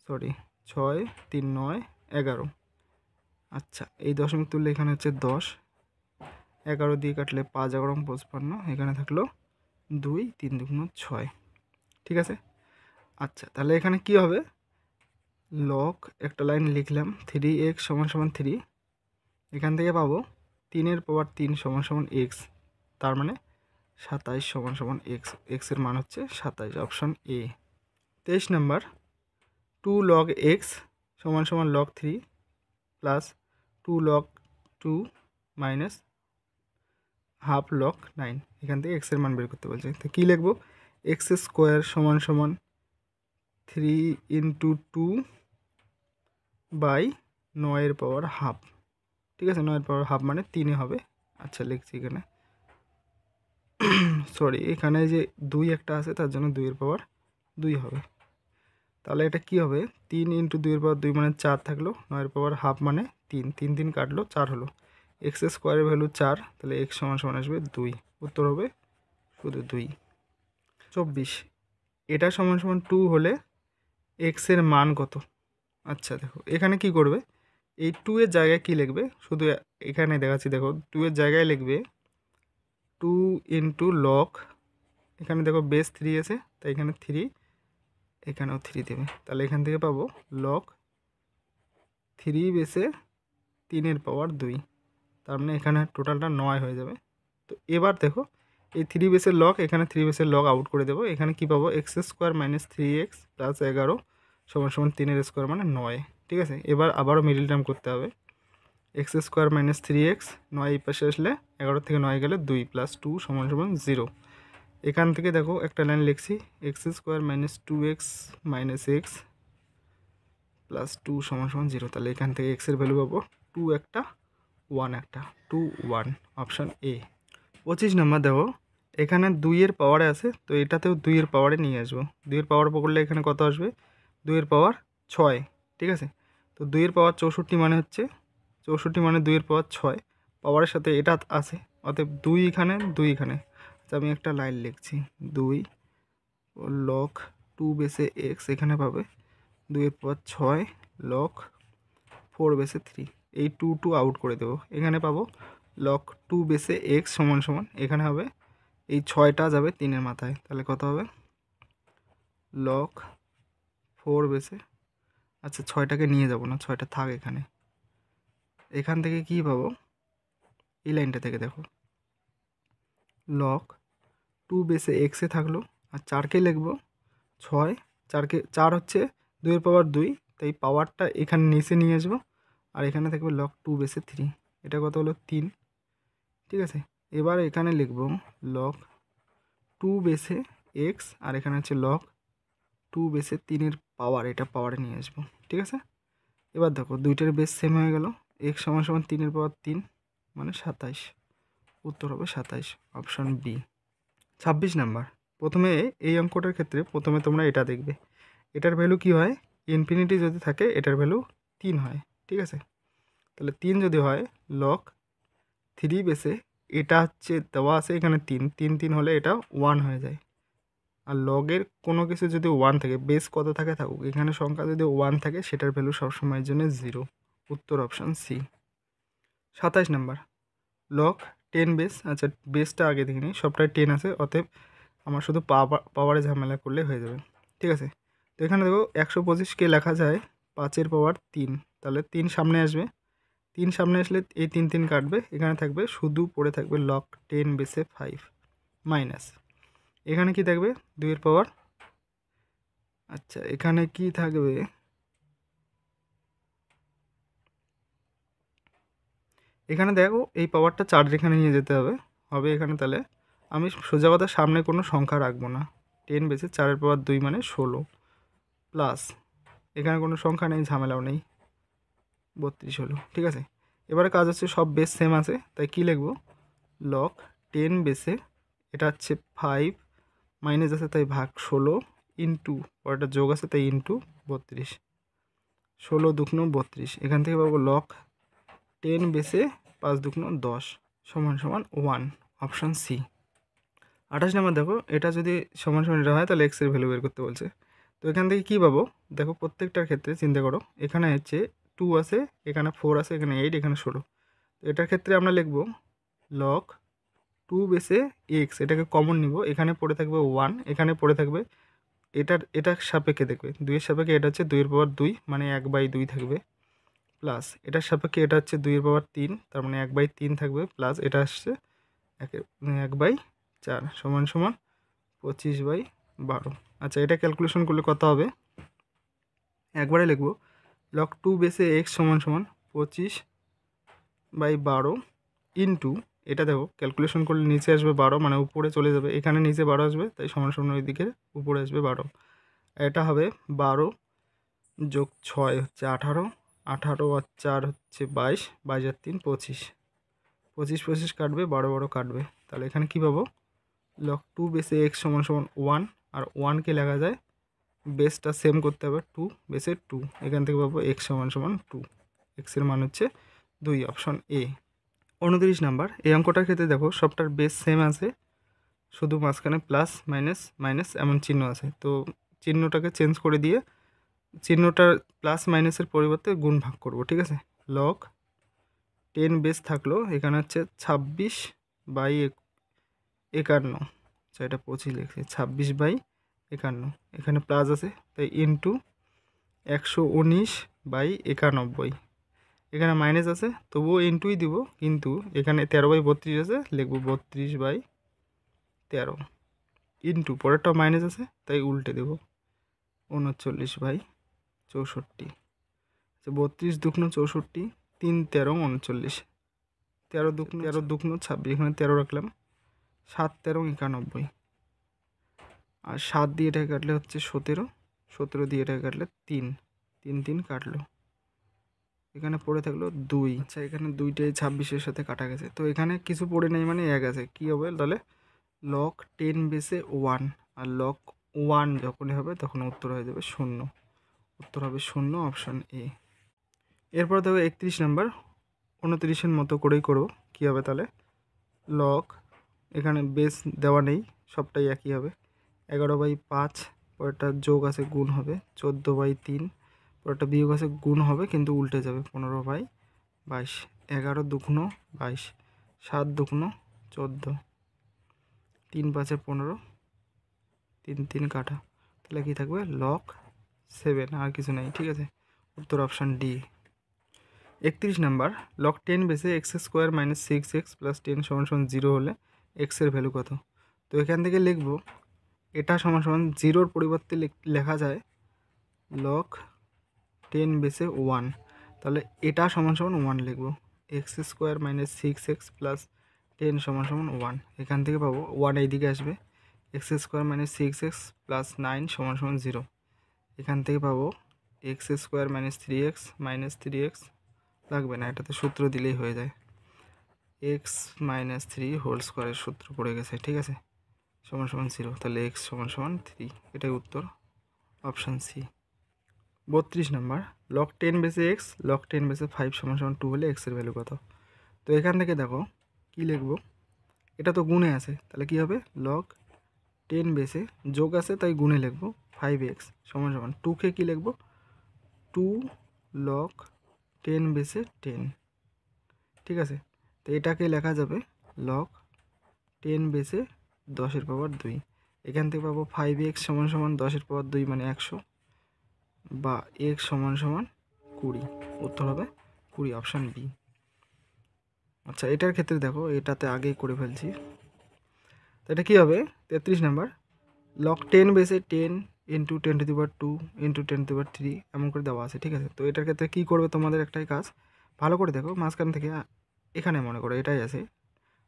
A: সরি 6 3 9 11, আচ্ছা এই দশমিক তুললে এখানে হচ্ছে 10, 11 দিয়ে কাটলে 5 11 55, এখানে থাকলো 2, 3 দুগুণ 6, ঠিক আছে। আচ্ছা তাহলে এখানে কি হবে, লক একটা লাইন লিখলাম 3x সমান সমান 3, এখান থেকে পাবো 3 পাওয়ার 3 সমান সমান এক্স, তার মানে 27 সমান সমান এক্স, এক্সের মান হচ্ছে 27, option A. 23 number, 2 log x সমান সমান log 3 plus 2 log 2 minus half log 9, এখান থেকে এক্সের মান বের করতে বলছে। তো কী লিখবো, এক্স স্কোয়ার সমান সমান 3 ইন্টু 2 বাই 9 পাওয়ার হাফ, ঠিক আছে, 9 পাওয়ার হাফ মানে 3 হবে, আচ্ছা লিখছি এখানে, সরি এখানে যে 2 একটা আছে তার জন্য 2 পাওয়ার 2 হবে, তাহলে এটা কি হবে, 3 ইন্টু 2 পাওয়ার 2 মানে 4 থাকলো, 9 পাওয়ার হাফ মানে 3, 3 3 কাটলো 4 হলো, এক্স স্কোয়ারের ভ্যালু 4, তাহলে এক্স সমান সমান আসবে 2, উত্তর হবে শুধু 2। 24, এটা সমান সমান 2 হলে এক্সের মান কত, আচ্ছা দেখো এখানে কি করবে, এই 2 এর জায়গায় কি লিখবে, শুধু এখানে দেখাচ্ছি, দেখো 2 এর জায়গায় লিখবে 2 ইন্টু লক, এখানে দেখো বেস 3 আছে তাই এখানে 3, এখানেও 3 দেবে, তাহলে এখান থেকে পাবো লক 3 বেসে 3 পাওয়ার 2, তার মানে এখানে টোটালটা 9 হয়ে যাবে। তো এবার দেখো এই 3 বেসের লক, এখানে 3 বেসের লক আউট করে দেবো, এখানে কি পাবো, x square minus 3x plus 11 সমান সমান 3 স্কোয়ার মানে 9, ঠিক আছে। এবার আবারও মিডিল টার্ম করতে হবে, এক্স স্কোয়ার মাইনাস 3x, 9 এই পাশে আসলে 11 থেকে 9 গেলে 2 প্লাস 2 সমান সমান 0, এখান থেকে দেখো একটা লাইন লিখছি, x square minus 2x minus x plus 2 সমান সমান 0, তাহলে এখান থেকে এক্সের ভ্যালু পাবো 2 একটা 1 একটা, 2 1, অপশান এ। 25 নম্বর দেখো, এখানে 2 এর পাওয়ারে আছে তো এটাতেও 2 এর পাওয়ারে নিয়ে আসবো, 2 এর পাওয়ার পকড়লে এখানে কত আসবে, 2 এর পাওয়ার 6, ঠিক আছে। তো 2 এর পাওয়ার 64 মানে হচ্ছে 64 মানে 2 এর পাওয়ার 6, পাওয়ারের সাথে এটা আছে, অতএব 2 এখানে 2 এখানে, আচ্ছা আমি একটা লাইন লিখছি, 2 লক 2 বেসে এক্স, এখানে পাবে 2 এর পাওয়ার 6 লক 4 বেসে 3, এই 2 2 আউট করে দেবো, এখানে পাবো লক 2 বেসে এক্স সমান সমান এখানে হবে এই 6টা যাবে 3-এর মাথায়, তাহলে কত হবে লক 4 বেসে, আচ্ছা 6টাকে নিয়ে যাব না, 6টা থাক এখানে। এখান থেকে কি পাবো, এই লাইনটা থেকে দেখো লক 2 বেসে এক্সে থাকলো, আর 4কে লিখবো 6, 4কে 4 হচ্ছে 2-এর পাওয়ার 2, তাই পাওয়ারটা এখানে নিচে নিয়ে আসবো, আর এখানে থাকবে লক 2 বেসে 3, এটা কত হলো 3, ঠিক আছে। এবার এখানে লিখবো লক 2 বেসে এক্স, আর এখানে হচ্ছে লক 2 বেসে 3-এর পাওয়ার, এটা পাওয়ারে নিয়ে আসবো, ঠিক আছে। এবার দেখো দুইটার বেস সেম হয়ে গেল, এক্স সমান সমান 3-এর পাওয়ার 3 মানে 27, উত্তর হবে 27, অপশন বি। 26 নাম্বার, প্রথমে এই অঙ্কটার ক্ষেত্রে প্রথমে তোমরা এটা দেখবে, এটার ভ্যালু কি হয়, ইনফিনিটি যদি থাকে এটার ভ্যালু 3 হয়, ঠিক আছে। তাহলে 3 যদি হয় লক 3 বেসে, এটা হচ্ছে দেওয়া আছে এখানে 3, 3 3 হলে এটা 1 হয়ে যায়, আর লগের কোনো কিছু যদি 1 থাকে, বেস কত থাকে থাকুক, এখানে সংখ্যা যদি 1 থাকে সেটার ভ্যালু সবসময়ের জন্য 0, উত্তর option c. 27 number, log 10 base, আচ্ছা বেসটা আগে দেখে নিই, সবটাই 10 আছে, অতএব আমার শুধু পাওয়ারে ঝামেলা করলে হয়ে যাবে, ঠিক আছে। তো এখানে দেখো 125কে লেখা যায় 5-এর পাওয়ার 3, তাহলে 3 সামনে আসবে, 3 সামনে আসলে এই 3 3 কাটবে, এখানে থাকবে শুধু পড়ে থাকবে লক 10 বেসে 5 মাইনাস, এখানে কি থাকবে 2-এর পাওয়ার, আচ্ছা এখানে কি থাকবে, এখানে দেখো এই পাওয়ারটা 4 এখানে নিয়ে যেতে হবে, হবে এখানে, তাহলে আমি সোজা কথা সামনে কোনো সংখ্যা রাখবো না, 10 বেসে 4-এর পাওয়ার 2 মানে 16 প্লাস এখানে কোনো সংখ্যা নেই, ঝামেলাও নেই, 32 হলো, ঠিক আছে। এবারে কাজ হচ্ছে সব বেস সেম আছে, তাই কি লিখবো লক 10 বেসে, এটা হচ্ছে 5 মাইনাস আছে তাই ভাগ 16 ইন্টু, পরেরটা যোগ আছে তাই ইন্টু 32, 16 দুগুণ 32, এখান থেকে পাবো লক 10 বেসে 5 দুগুণ 10 সমান সমান 1, অপশান সি। 28 নাম্বার, দেখো এটা যদি সমান সমান এটা হয় তাহলে এক্সের ভ্যালু বের করতে বলছে, তো এখান থেকে কী পাবো, দেখো প্রত্যেকটার ক্ষেত্রে চিন্তা করো, এখানে হচ্ছে 2 আছে, এখানে 4 আছে, এখানে 8, এখানে 16, তো এটার ক্ষেত্রে আমরা লিখবো লক 2 বেসে এক্স, এটাকে কমন নিব, এখানে পড়ে থাকবে 1, এখানে পড়ে থাকবে এটার সাপেক্ষে দেখবে 2-এর সাপেক্ষে এটা হচ্ছে 2-এর পাওয়ার 2 মানে 1/2 থাকবে, প্লাস এটার সাপেক্ষে এটা হচ্ছে 2-এর পাওয়ার 3 তার মানে 1/3 থাকবে, প্লাস এটা আসছে 1/4 সমান সমান 25/12। আচ্ছা এটা ক্যালকুলেশন করলে কত হবে, একবারে লিখবো লক 2 বেসে এক্স সমান সমান 25/12 ইন্টু, এটা দেখো ক্যালকুলেশন করলে নিচে আসবে 12 মানে উপরে চলে যাবে, এখানে নিচে 12 আসবে তাই সমান সমান ওই দিকে উপরে আসবে 12, এটা হবে 12 যোগ 6 হচ্ছে 18, 18 আর 4 হচ্ছে 22, 22 আর 3 25, 25 25 কাটবে, 12 12 কাটবে, তাহলে এখানে কী পাবো লক 2 বেসে এক্স সমান সমান 1, আর 1কে লেখা যায়, বেসটা সেম করতে হবে 2 বেসে 2, এখান থেকে পাবো এক্স সমান সমান 2, এক্সের মান হচ্ছে 2, অপশন এ। 29 নাম্বার, এই অঙ্কটার ক্ষেত্রে দেখো সবটার বেস সেম আছে, শুধু মাঝখানে প্লাস মাইনাস মাইনাস এমন চিহ্ন আছে, তো চিহ্নটাকে চেঞ্জ করে দিয়ে চিহ্নটার প্লাস মাইনাসের পরিবর্তে গুণ ভাগ করব, ঠিক আছে। লক 10 বেস থাকলো, এখানে হচ্ছে 26/51, আচ্ছা এটা 25 লিখছি, 26/51, এখানে প্লাস আছে তাই ইন্টু 119/91, এখানে মাইনাস আছে তবুও ইন্টুই দিব, কিন্তু এখানে 13/32 আছে, লিখবো 32/13 ইন্টু, পরেরটা মাইনাস আছে তাই উল্টে দেব 39/64, আচ্ছা 32 দুগুণ 64, 3 13 39, 13 দুগুণ 26, এখানে 13 রাখলাম, 7 13 91, আর 7 দিয়ে এটাকে কাটলে হচ্ছে 17, 17 দিয়ে এটাকে কাটলে 3 3 3 কাটলো, এখানে পড়ে থাকলো 2, আচ্ছা এখানে 2টাই 26-এর সাথে কাটা গেছে, তো এখানে কিছু পড়ে নেই মানে 1 আছে, কী হবে তাহলে লক 10 বেসে 1, আর লক 1 যখনই হবে তখন উত্তর হয়ে যাবে 0, উত্তর হবে 0, অপশান এ। এরপর দেখো 31 নাম্বার, 29-এর মতো করেই করবো, কী হবে তাহলে লক, এখানে বেস দেওয়া নেই সবটাই একই হবে, 11/5, পরেরটা যোগ আছে গুণ হবে 14/3, পরেরটা বিয়োগ আছে গুণ হবে কিন্তু উল্টে যাবে 15/22, 11 দুগুণ 22, 7 দুগুণ 14, 3 5 15, 3 3 কাটা, তাহলে কি থাকবে লগ 7, আর কিছু নেই। ঠিক আছে, উত্তর অপশান ডি। 31 নাম্বার, লগ 10 বেসে x square minus 6x plus 10 সমান সমান 0 হলে এক্সের ভ্যালু কত? তো এখান থেকে লিখব এটা সমান সমান 0-র পরিবর্তে লেখা যায় লগ 10 বেসে 1, তাহলে এটা সমান সমান 1 লিখব। X square minus 6x plus 10 সমান সমান 1, এখান থেকে পাবো 1 এইদিকে আসবে, x square minus 6x plus 9 সমান সমান 0, এখান থেকে পাবো x square minus 3x minus 3x লাগবে না, এটাতে সূত্র দিলেই হয়ে যায়, এক্স মাইনাস 3 হোল স্কোয়ারের সূত্র পড়ে গেছে। ঠিক আছে, সমান সমান 0, তাহলে এক্স সমান সমান 3, এটাই উত্তর অপশান সি। 32 নাম্বার, লগ 10 বেসে এক্স লগ 10 বেসে 5 সমান সমান 2 হলে এক্সের ভ্যালু কত? তো এখান থেকে দেখো কি লিখব, এটা তো গুণে আছে, তাহলে কি হবে লগ 10 বেসে যোগ আছে তাই গুণে লিখব 5x সমান সমান 2কে কি লিখব 2 লগ 10 বেসে 10। ঠিক আছে, তো এটাকে লেখা যাবে লগ 10 বেসে 10-এর পাওয়ার 2, এখান থেকে পাবো 5x সমান সমান 10-এর পাওয়ার 2 মানে 100, বা x সমান সমান 20, উত্তর হবে 20, অপশান বি। আচ্ছা, এটার ক্ষেত্রে দেখো এটাতে আগেই করে ফেলছি, তো এটা কী হবে 33 নাম্বার, লগ 10 বেসে 10 ইন্টু 10⁻² ইন্টু 10⁻³ এমন করে দেওয়া আছে। ঠিক আছে, তো এটার ক্ষেত্রে কী করবে তোমাদের একটাই কাজ, ভালো করে দেখো মাঝখান থেকে এখানে মনে করো এটাই আছে,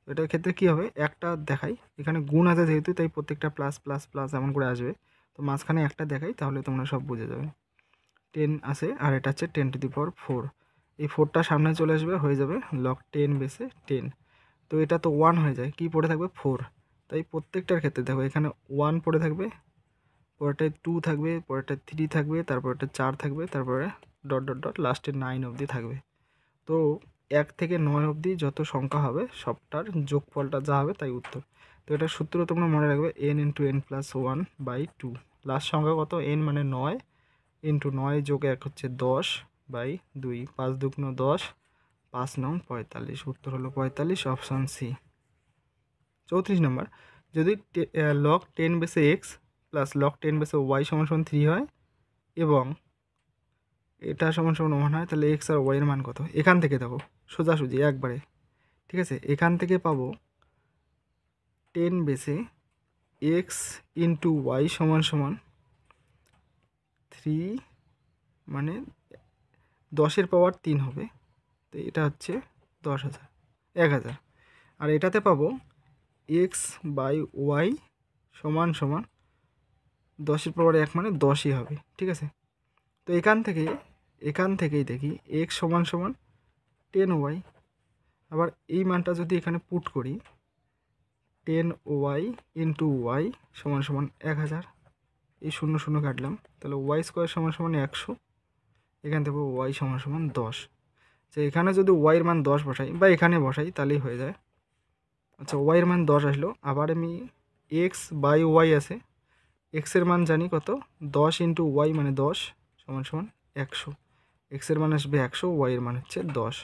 A: তো এটার ক্ষেত্রে কী হবে একটা দেখাই, এখানে গুণ আছে যেহেতু তাই প্রত্যেকটা প্লাস প্লাস প্লাস এমন করে আসবে, তো মাঝখানে একটা দেখাই তাহলে তোমরা সব বুঝে যাবে। 10 আছে আর এটা হচ্ছে 10⁴, এই 4টা সামনে চলে আসবে, হয়ে যাবে লগ 10 বেসে 10, তো এটা তো 1 হয়ে যায়, কি পড়ে থাকবে 4, তাই প্রত্যেকটার ক্ষেত্রে দেখো এখানে 1 পড়ে থাকবে, পরেরটায় 2 থাকবে, পরেরটায় 3 থাকবে, তারপরেরটা 4 থাকবে, তারপরে ডট ডট ডট লাস্টে 9 অবধি থাকবে। তো 1 থেকে 9 অবধি যত সংখ্যা হবে সবটার যোগফলটা যা হবে তাই উত্তর। তো এটার সূত্র তোমরা মনে রাখবে n × n+1/2, লাস্ট সংখ্যা কত n মানে 9 ইন্টু 9 যোগ 1 হচ্ছে 10/2, 5 দুগুণ 10, 5 9 45, উত্তর হলো 45, অপশান সি। 34 নম্বর, যদি লগ 10 বেসে এক্স প্লাস লগ 10 বেসে ওয়াই সমান সমান 3 হয় এবং এটা সমান সমান 1 হয়, তাহলে এক্স আর ওয়াইয়ের মান কত? এখান থেকে দেখো সোজাসুজি একবারে, ঠিক আছে, এখান থেকে পাবো 10 বেসে এক্স ইন্টু ওয়াই সমান সমান 3, মানে 10-এর পাওয়ার 3 হবে, তো এটা হচ্ছে 10,000 1000, আর এটাতে পাবো এক্স বাই ওয়াই সমান সমান 10-এর পাওয়ার 1 মানে 10ই হবে। ঠিক আছে, তো এখান থেকেই দেখি এক্স সমান সমান 10y, আবার এই মানটা যদি এখানে পুট করি 10y ইন্টু ওয়াই সমান সমান 1000, এই 0 0 কাটলাম, তাহলে ওয়াই স্কোয়ার সমান সমান 100, এখান থেকে ওয়াই সমান সমান 10, তো এখানে যদি ওয়াইয়ের মান 10 বসাই বা এখানে বসাই তাহলেই হয়ে যায়। আচ্ছা, ওয়াইয়ের মান 10 আসলো, আবার আমি এক্স বাই ওয়াই আছে, এক্সের মান জানি কত 10 ইন্টু ওয়াই মানে 10 সমান সমান 100, এক্সের মান আসবে 100, ওয়াইয়ের মান হচ্ছে 10,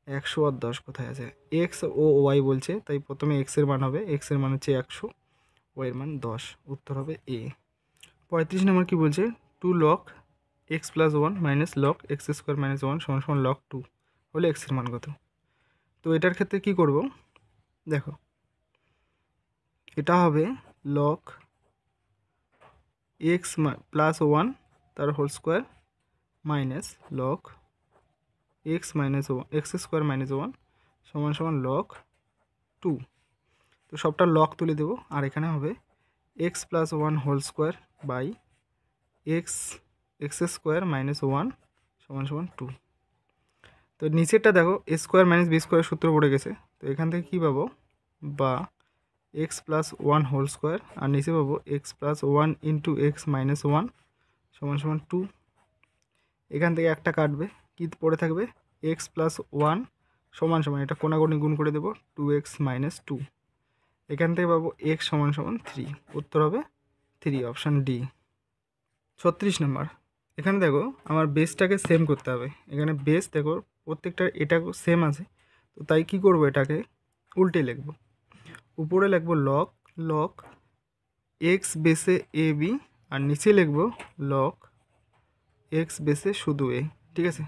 A: 100 আর 10 কোথায় আছে, এক্স ও ওয়াই বলছে তাই প্রথমে এক্সের মান হবে, এক্সের মান হচ্ছে 100, ওয়াইয়ের মান 10, উত্তর হবে এ। 35 নম্বর কী বলছে, 2 log x + 1 minus log x² - 1 সমান সমান লগ 2 হলে এক্সের মান কত? তো এটার ক্ষেত্রে কি করব, দেখো এটা হবে লগ x + 1 তার whole square minus log x - 1 x² - 1 সমান সমান লগ 2, তো সবটা লগ তুলে দেবো, আর এখানে হবে x + 1 whole square by x² - 1 সমান সমান 2, তো নিচেরটা দেখো a² - b² সূত্র পড়ে গেছে, তো এখান থেকে কী পাবো, বা x + 1 হোল স্কোয়ার, আর নিচে পাবো x + 1 ইন্টু x - 1 সমান সমান 2, এখান থেকে একটা কাটবে, কি পড়ে থাকবে x + 1 সমান সমান, এটা কোনাকুনি গুণ করে দেবো 2x - 2, এখান থেকে পাবো x সমান সমান 3, উত্তর হবে 3, অপশান ডি। 36 নম্বর, এখানে দেখো আমার বেসটাকে সেম করতে হবে, এখানে বেস দেখো প্রত্যেকটা এটা সেম আছে, তো তাই কি করব, এটাকে উল্টে লিখব। উপরে লিখব লক এক্স বেসে এ বি, আর নিচে লিখব লক এক্স বেসে শুধু এ। ঠিক আছে,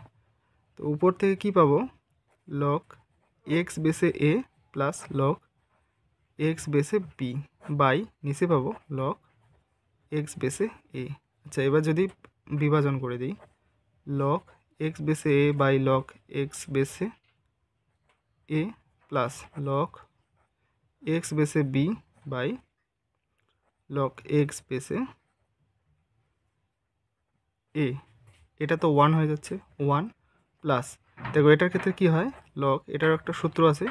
A: তো উপর থেকে কি পাবো, লক এক্স বেসে এ প্লাস লক এক্স বেসে বি বাই নিচে পাবো লক এক্স বেসে এ। আচ্ছা, এবার যদি বিভাজন করে দিই, লক এক্স বেসে এ বাই লক এক্স বেসে এ প্লাস লক এক্স বেসে বি বাই লক এক্স বেসে এ, এটা তো 1 হয়ে যাচ্ছে, 1 প্লাস, দেখো এটার ক্ষেত্রে কি হয়, লক এটার একটা সূত্র আছে,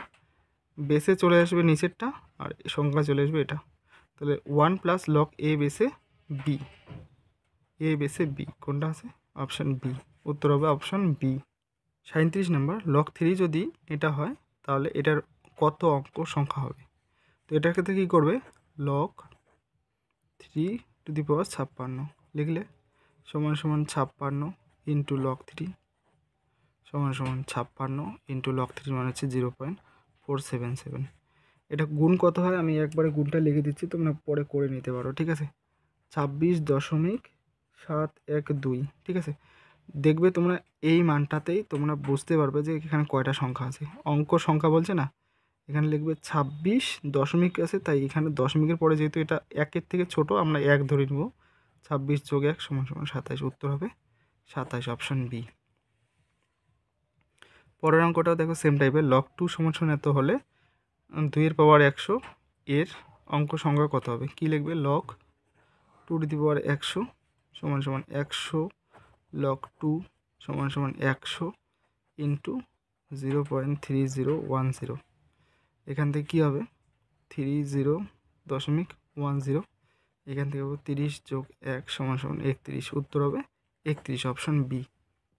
A: বেসে চলে আসবে নিচেরটা আর সংখ্যা চলে আসবে এটা, তাহলে 1 প্লাস লক এ বেসে বি, এ বেসে বি কোনটা আছে, অপশান বি, উত্তর হবে অপশান বি। 37 নম্বর, লক 3 যদি এটা হয় তাহলে এটার কত অঙ্ক সংখ্যা হবে। তো এটার ক্ষেত্রে কী করবে, লক 3^56 লিখলে সমান সমান 56 ইন্টু লক 3 সমান সমান 56 ইন্টু লক 3 মানে হচ্ছে 0.477। এটা গুণ কত হয় আমি একবারে গুণটা লিখে দিচ্ছি, তোমরা পরে করে নিতে পারো। ঠিক আছে, 26.712। ঠিক আছে, দেখবে তোমরা এই মানটাতেই তোমরা বুঝতে পারবে যে এখানে কয়টা সংখ্যা আছে। অঙ্ক সংখ্যা বলছে না, এখানে লিখবে 26 দশমিক আছে, তাই এখানে দশমিকের পরে যেহেতু এটা 1-এর থেকে ছোট আমরা 1 ধরে নেব, 26 + 1 = 27, উত্তর হবে 27, অপশান বি। পরের অঙ্কটাও দেখো সেম টাইপের, লক 2 = এত হলে 2 এর পাওয়ার 100 এর অঙ্ক সংখ্যা কত হবে। কি লিখবে, লক 2^100 = 100 লক 2 = 100 ইন্টু 0.3010। এখান থেকে কী হবে, 30.10, এখান থেকে হবে 30 + 1 = 31, উত্তর হবে 31, অপশান বি।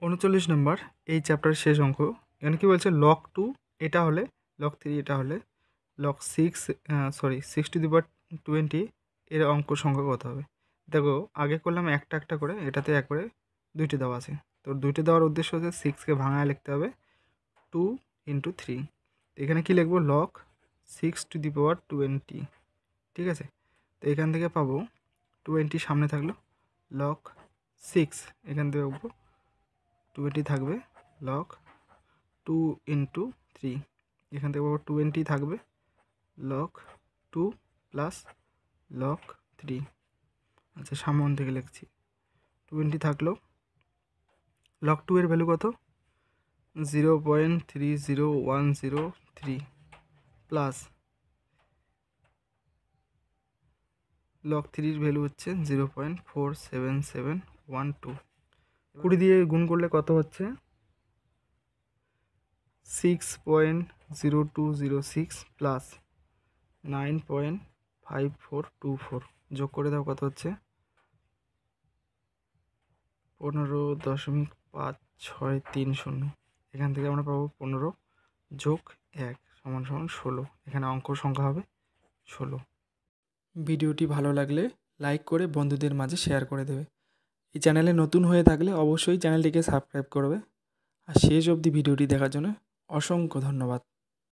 A: 39 নম্বর, এই চ্যাপ্টারের শেষ অঙ্ক। এখানে কী বলছে, লক 2 এটা হলে, লক 3 এটা হলে লক 6/20 এর অঙ্ক সংখ্যা কত হবে। দেখো আগে করলাম একটা একটা করে, এটাতে একবারে 2টি দেওয়া আছে, তো 2টি দেওয়ার উদ্দেশ্য হচ্ছে 6কে ভাঙায় লিখতে হবে 2 × 3। এখানে কি লিখবো, লক 6/20। ঠিক আছে, তো এখান থেকে পাবো 20 সামনে থাকলো, লক 6, এখান থেকে পাবো 20 থাকবে, লক 2 × 3, এখান থেকে পাবো 20 থাকবে, লক 2 প্লাস লক 3। আচ্ছা, সামন থেকে লিখছি, 20 থাকলো, লক 2 এর ভ্যালু কত, 0.30103 প্লাস লক 3 ভ্যালু হচ্ছে 0.47712। 20 দিয়ে গুণ করলে কত হচ্ছে, 6.0206 প্লাস 9.5424, যোগ করে দাও কত হচ্ছে, 15.563। এখান থেকে আমরা পাবো 15 + 1 = 16, এখানে অঙ্ক সংখ্যা হবে 16। ভিডিওটি ভালো লাগলে লাইক করে বন্ধুদের মাঝে শেয়ার করে দেবে। এই চ্যানেলে নতুন হয়ে থাকলে অবশ্যই চ্যানেলটিকে সাবস্ক্রাইব করবে। আর শেষ অবধি ভিডিওটি দেখার জন্য অসংখ্য ধন্যবাদ।